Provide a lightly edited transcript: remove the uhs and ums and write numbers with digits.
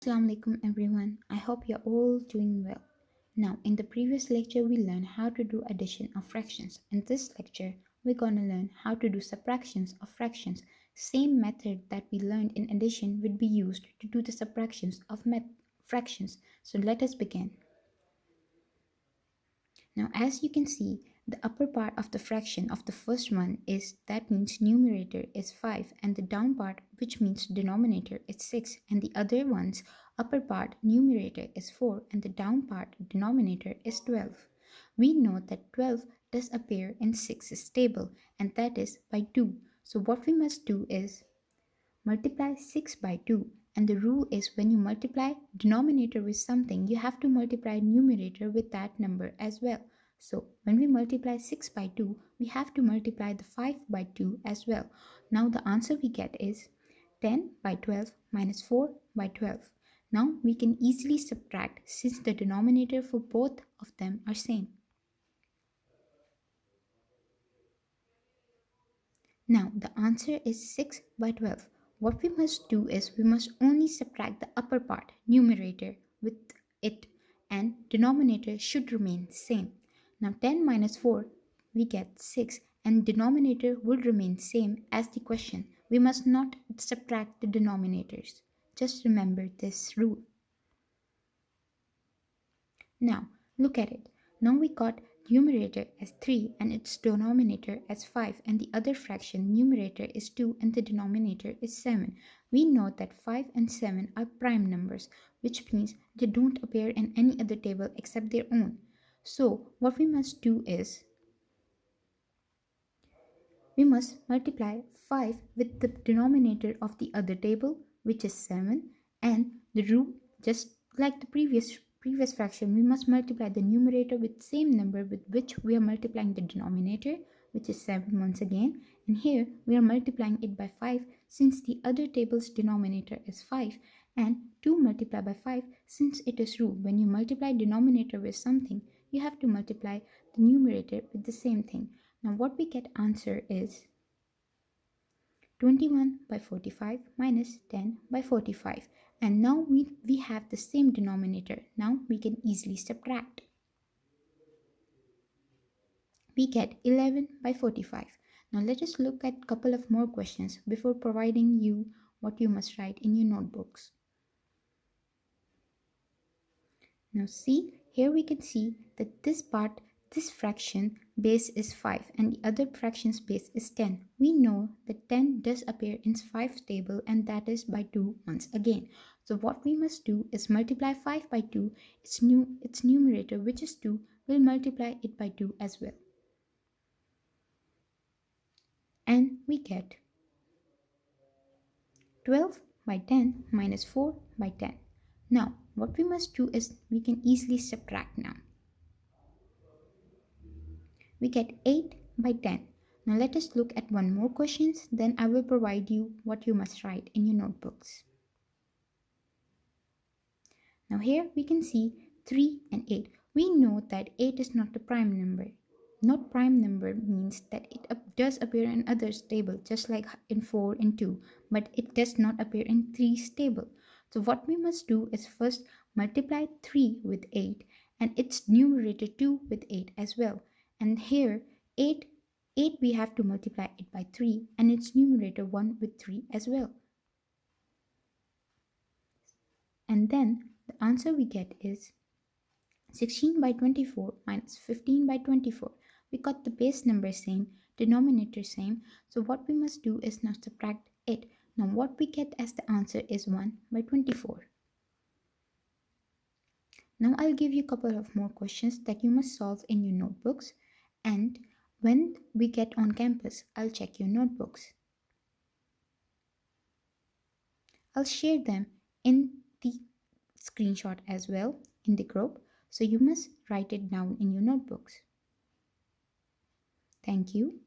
Assalamu alaikum everyone. I hope you're all doing well. Now, in the previous lecture, we learned how to do addition of fractions. In this lecture, we're going to learn how to do subtractions of fractions. Same method that we learned in addition would be used to do the subtractions of fractions. So let us begin. Now, as you can see, the upper part of the fraction of the first one is that means numerator is 5 and the down part which means denominator is 6 and the other one's upper part numerator is 4 and the down part denominator is 12. We know that 12 does appear in 6's table and that is by 2. So what we must do is multiply 6 by 2 and the rule is when you multiply denominator with something you have to multiply numerator with that number as well. So when we multiply 6 by 2 we have to multiply the 5 by 2 as well. Now the answer we get is 10 by 12 minus 4 by 12. Now we can easily subtract since the denominator for both of them are same. Now the answer is 6 by 12. What we must do is we must only subtract the upper part, numerator, with it and denominator should remain same. Now 10 minus 4 we get 6 and denominator will remain same as the question. We must not subtract the denominators. Just remember this rule. Now look at it. Now we got numerator as 3 and its denominator as 5 and the other fraction numerator is 2 and the denominator is 7. We know that 5 and 7 are prime numbers which means they don't appear in any other table except their own. So what we must do is we must multiply 5 with the denominator of the other table which is 7 and the rule just like the previous fraction we must multiply the numerator with same number with which we are multiplying the denominator which is 7 once again and here we are multiplying it by 5 since the other table's denominator is 5 and 2 multiplied by 5 since it is rule when you multiply denominator with something you have to multiply the numerator with the same thing. Now what we get answer is 21 by 45 minus 10 by 45 and now we have the same denominator. Now we can easily subtract. We get 11 by 45. Now let us look at a couple of more questions before providing you what you must write in your notebooks. Now see, here we can see that this fraction base is 5 and the other fraction's base is 10. We know that 10 does appear in 5's table and that is by 2 once again. So what we must do is multiply 5 by 2, its numerator which is 2, will multiply it by 2 as well. And we get 12 by 10 minus 4 by 10. Now what we must do is we can easily subtract now. We get 8 by 10. Now let us look at one more questions, then I will provide you what you must write in your notebooks. Now here we can see 3 and 8. We know that 8 is not a prime number. Not prime number means that it does appear in others table just like in 4 and 2, but it does not appear in 3's table. So what we must do is first multiply 3 with 8 and its numerator 2 with 8 as well. And here 8 we have to multiply it by 3 and its numerator 1 with 3 as well. And then the answer we get is 16 by 24 minus 15 by 24. We got the base number same, denominator same. So what we must do is now subtract it. Now what we get as the answer is 1 by 24. Now I'll give you a couple of more questions that you must solve in your notebooks. And when we get on campus, I'll check your notebooks. I'll share them in the screenshot as well in the group. So you must write it down in your notebooks. Thank you.